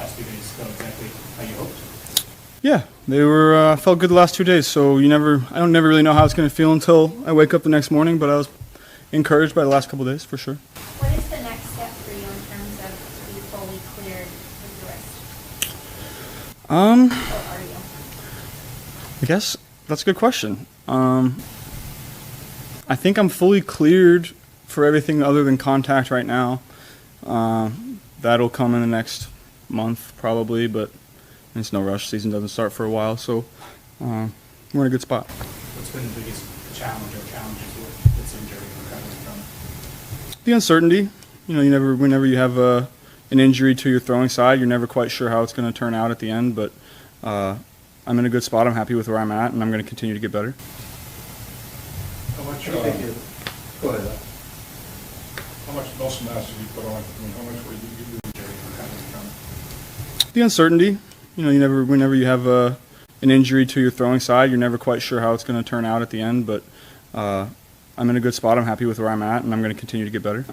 past 2 days go exactly how you hoped? Yeah, they were felt good the last 2 days. So I don't never really know how it's going to feel until I wake up the next morning. But I was encouraged by the last couple of days for sure. What is the next step for you in terms of being fully cleared with your wrist? Or are you? I guess that's a good question. I think I'm fully cleared for everything other than contact right now. That'll come in the next month probably, but it's no rush. Season doesn't start for a while, so we're in a good spot. What's been the biggest challenge or challenges with this injury recovering from it? The uncertainty. Whenever you have an injury to your throwing side, you're never quite sure how it's going to turn out at the end, but I'm in a good spot. I'm happy with where I'm at, and I'm going to continue to get better. How much, Go ahead. how much muscle mass have you put on? I mean, how much were you Injury recovering from it? The uncertainty. Whenever you have an injury to your throwing side, you're never quite sure how it's going to turn out at the end, but I'm in a good spot. I'm happy with where I'm at, and I'm going to continue to get better.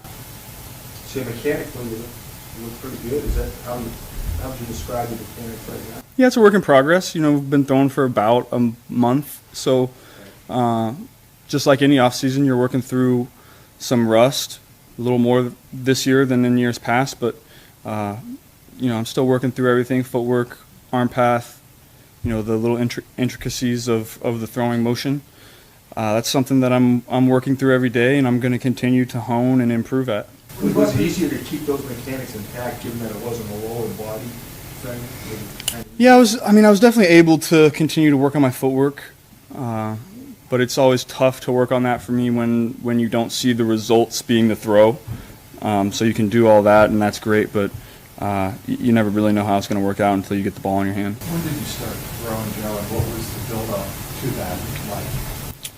So mechanically, you look pretty good. Is that how would you describe the mechanics right now? Yeah, it's a work in progress. We've been throwing for about a month, so just like any off season, you're working through some rust, a little more this year than in years past, but I'm still working through everything: footwork, arm path, the little intricacies of the throwing motion. That's something that I'm working through every day, and I'm going to continue to hone and improve at. Was it easier to keep those mechanics intact, given that it wasn't a lower body thing? Yeah, I was definitely able to continue to work on my footwork, but it's always tough to work on that for me when you don't see the results being the throw. So you can do all that, and that's great, but you never really know how it's going to work out until you get the ball in your hand. When did you start throwing, Joe, and what was the build-up to that like?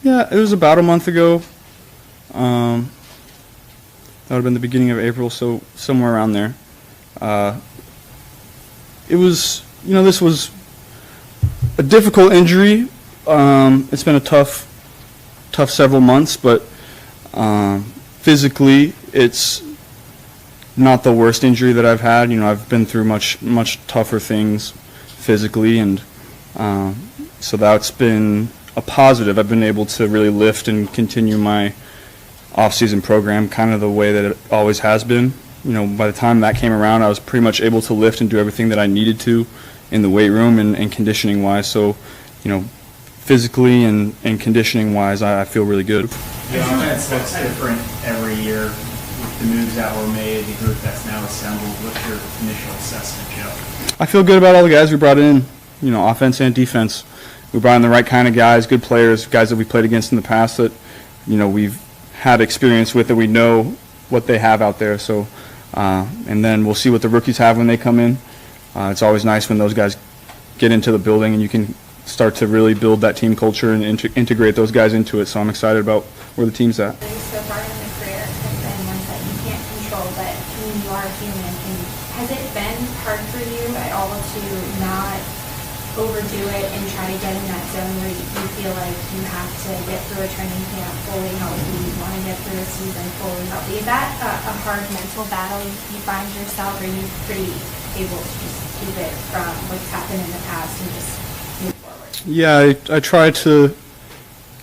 Yeah, it was about a month ago. That would have been the beginning of April, so somewhere around there. It was, this was a difficult injury. It's been a tough several months, but physically, it's not the worst injury that I've had. I've been through much tougher things physically, and so that's been a positive. I've been able to really lift and continue my off-season program kind of the way that it always has been. By the time that came around, I was pretty much able to lift and do everything that I needed to in the weight room and conditioning-wise. So, physically and conditioning-wise, I feel really good. The offense looks different every year with the moves that were made, the group that's now assembled. What's your initial assessment, Joe? I feel good about all the guys we brought in, offense and defense. We brought in the right kind of guys, good players, guys that we played against in the past that, we've had experience with, and we know what they have out there. So, and then we'll see what the rookies have when they come in. It's always nice when those guys get into the building and you can start to really build that team culture and integrate those guys into it. So I'm excited about where the team's at. So far in the career have been ones that you can't control, but you are human. And has it been hard for you at all to not overdo it and try to get in that zone where you feel like you have to get through a training camp fully healthy, you want to get through a season fully healthy? Is that a hard mental battle you find yourself, or are you pretty able to just keep it from what's happened in the past and just move forward? Yeah, I try to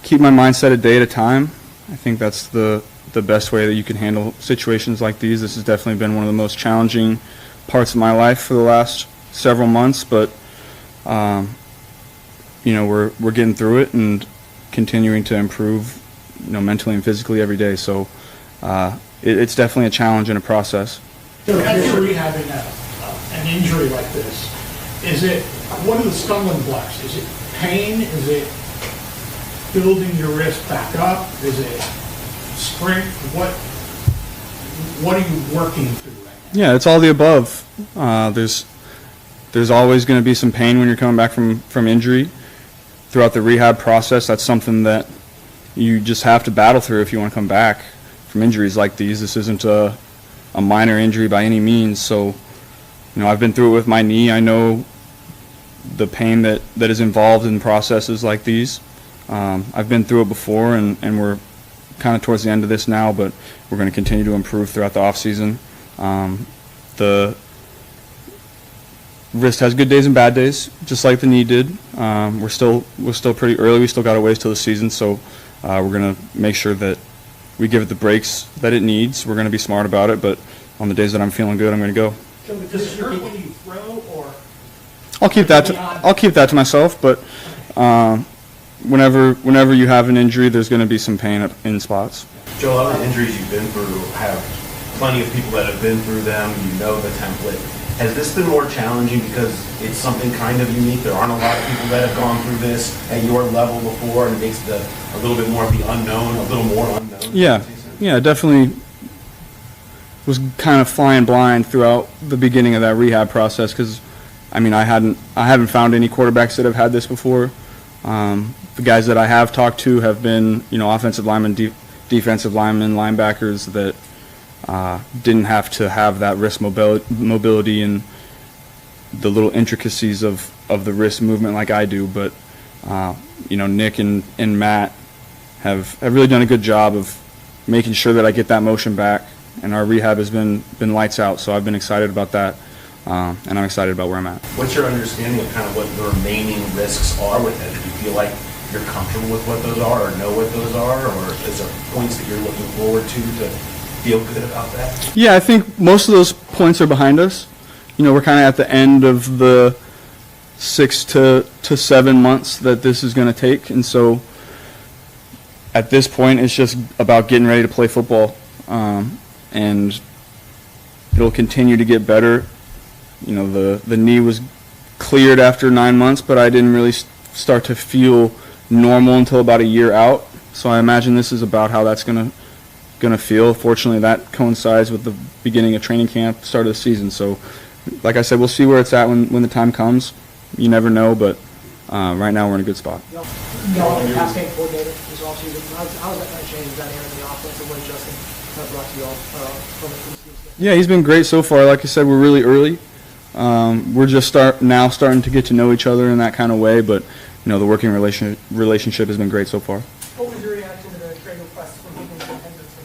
keep my mindset a day at a time. I think that's the best way that you can handle situations like these. This has definitely been one of the most challenging parts of my life for the last several months, but we're getting through it and continuing to improve, mentally and physically every day. So it's definitely a challenge and a process. So if you're rehabbing an injury like this, what are the stumbling blocks? Is it pain? Is it building your wrist back up? Is it strength? What are you working through right now? Yeah, it's all the above. There's always going to be some pain when you're coming back from injury. Throughout the rehab process, that's something that you just have to battle through if you want to come back from injuries like these. This isn't a minor injury by any means. So, I've been through it with my knee. I know the pain that is involved in processes like these. I've been through it before, and we're kind of towards the end of this now, but we're going to continue to improve throughout the off season. The wrist has good days and bad days, just like the knee did. We're still pretty early. We still got a ways till the season, so we're gonna make sure that we give it the breaks that it needs. We're gonna be smart about it, but on the days that I'm feeling good, I'm gonna go. So does it hurt when you throw, or? I'll keep that to myself, but whenever you have an injury, there's gonna be some pain in spots. Joe, all the injuries you've been through have plenty of people that have been through them. You know the template. Has this been more challenging because it's something kind of unique? There aren't a lot of people that have gone through this at your level before, and it makes a little bit more of the unknown, a little more unknown. Yeah, definitely was kind of flying blind throughout the beginning of that rehab process because, I mean, I haven't found any quarterbacks that have had this before. The guys that I have talked to have been, offensive linemen, defensive linemen, linebackers that didn't have to have that wrist mobility and the little intricacies of the wrist movement like I do. But, Nick and Matt have really done a good job of making sure that I get that motion back. And our rehab has been lights out, so I've been excited about that, and I'm excited about where I'm at. What's your understanding of kind of what the remaining risks are with it? Do you feel like you're comfortable with what those are or know what those are, or is there points that you're looking forward to feel good about that? Yeah, I think most of those points are behind us. We're kind of at the end of the 6 to 7 months that this is going to take, and so at this point it's just about getting ready to play football. And it'll continue to get better. The knee was cleared after 9 months, but I didn't really start to feel normal until about a year out. So I imagine this is about how that's gonna feel. Fortunately, that coincides with the beginning of training camp, start of the season. So, like I said, we'll see where it's at when the time comes. You never know, but right now we're in a good spot. Y'all the pass game coordinator this offseason. How's that kind of changed down here in the offense and what adjusting kind of brought to you all from the team? Yeah, he's been great so far. Like I said, we're really early. We're just starting to get to know each other in that kind of way, but the working relationship has been great so far. What was your reaction to the trade request from people from Henderson?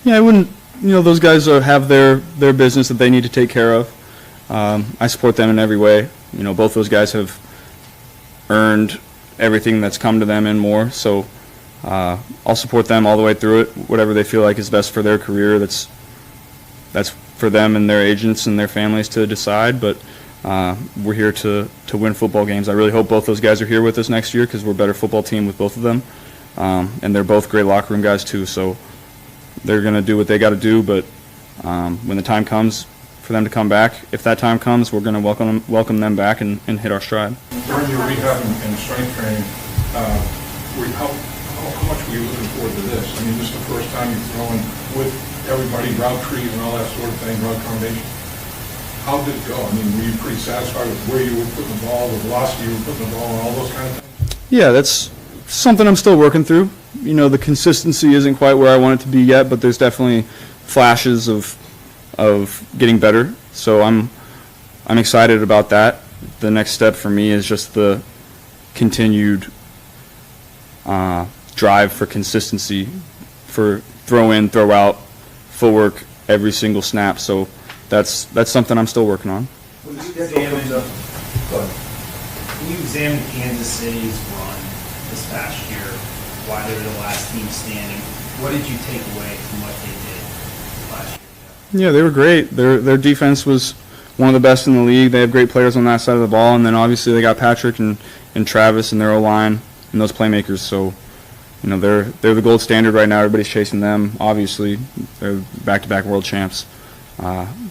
Yeah, I wouldn't. Those guys have their business that they need to take care of. I support them in every way. Both those guys have earned everything that's come to them and more. So I'll support them all the way through it. Whatever they feel like is best for their career, that's for them and their agents and their families to decide. But we're here to win football games. I really hope both those guys are here with us next year because we're a better football team with both of them. And they're both great locker room guys too. So they're going to do what they got to do. But when the time comes for them to come back, if that time comes, we're going to welcome them back and hit our stride. During your rehab and strength training, how much were you looking forward to this? I mean, this is the first time you've thrown with everybody, route trees and all that sort of thing, route combination. How did it go? I mean, were you pretty satisfied with where you were putting the ball, the velocity you were putting the ball, and all those kind of things? Yeah, that's something I'm still working through. The consistency isn't quite where I want it to be yet, but there's definitely flashes of getting better. So I'm excited about that. The next step for me is just the continued drive for consistency, for throw in, throw out, footwork every single snap. So that's something I'm still working on. When you examine Kansas City's run this past year, why they were the last team standing, what did you take away from what they did last year? Yeah, they were great. Their defense was one of the best in the league. They have great players on that side of the ball, and then obviously they got Patrick and Travis and their O-line and those playmakers. So, they're the gold standard right now. Everybody's chasing them. Obviously, they're back-to-back world champs.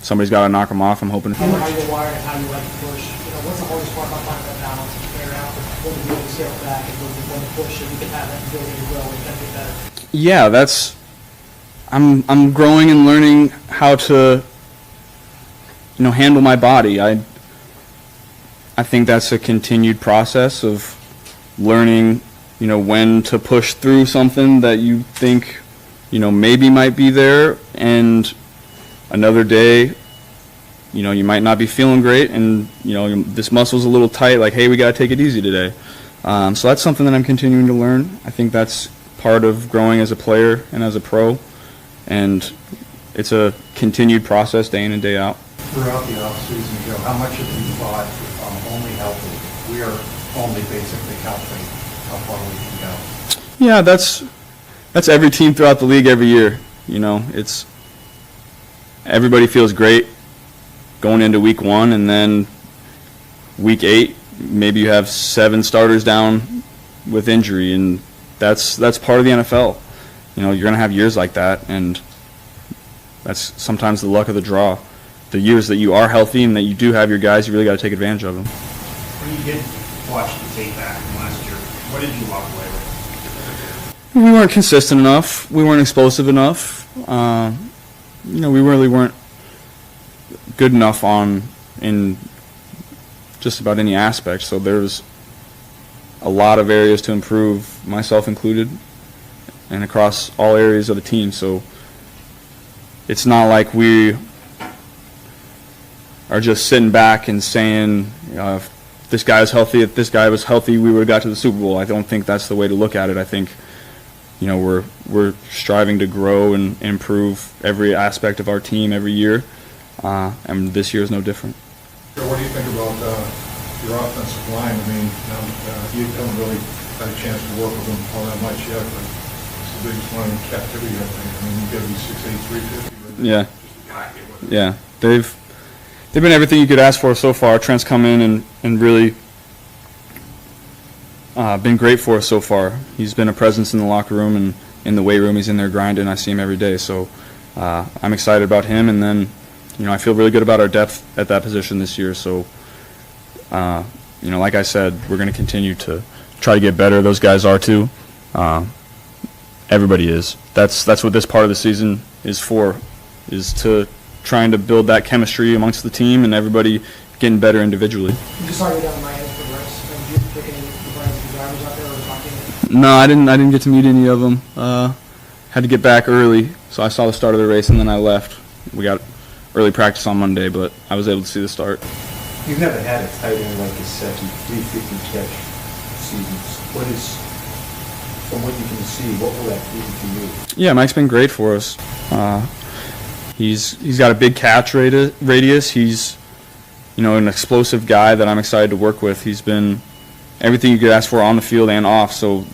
Somebody's got to knock them off. I'm hoping. How you're wired and how you like to push. What's the hardest part about finding that balance to figure out when to be able to scale back and when to push so you can have that ability to grow and get better? Yeah, I'm growing and learning how to handle my body. I think that's a continued process of learning when to push through something that you think maybe might be there, and another day you might not be feeling great, and this muscle's a little tight, like, hey, we got to take it easy today. So that's something that I'm continuing to learn. I think that's part of growing as a player and as a pro, and it's a continued process day in and day out. Throughout the offseason, Joe, how much have you thought only healthy? We are only basically healthy, how far we can go? Yeah, that's every team throughout the league every year. You know, it's everybody feels great going into week 1, and then week 8, maybe you have 7 starters down with injury, and that's part of the NFL. You know, you're going to have years like that, and that's sometimes the luck of the draw. The years that you are healthy and that you do have your guys, you really got to take advantage of them. When you did watch the tape back from last year, what did you walk away with? We weren't consistent enough. We weren't explosive enough. You know, we really weren't good enough in just about any aspect. So there's a lot of areas to improve, myself included, and across all areas of the team. So it's not like we are just sitting back and saying, if this guy is healthy, if this guy was healthy, we would have got to the Super Bowl. I don't think that's the way to look at it. I think, you know, we're striving to grow and improve every aspect of our team every year, and this year is no different. What do you think about your offensive line? I mean, you haven't really had a chance to work with them all that much yet, but it's the biggest one in captivity, I think. I mean, you got to be 6'8", 350. Yeah. Just a guy with it. Yeah, they've been everything you could ask for so far. Trent's come in and really been great for us so far. He's been a presence in the locker room and in the weight room. He's in there grinding. I see him every day. So I'm excited about him. And then, you know, I feel really good about our depth at that position this year. So, you know, like I said, we're going to continue to try to get better. Those guys are too. Everybody is. That's what this part of the season is for, is to trying to build that chemistry amongst the team and everybody getting better individually. You just saw you down in Miami for the race. Did you pick any of the Browns drivers out there or talk to any? No, I didn't get to meet any of them. Had to get back early, so I saw the start of the race and then I left. We got early practice on Monday, but I was able to see the start. You've never had a tight end like Gesicki, 350 catch seasons. What is, from what you can see, what will that do for you? Yeah, Mike's been great for us. He's got a big catch radius. He's, you know, an explosive guy that I'm excited to work with. He's been everything you could ask for on the field and off. So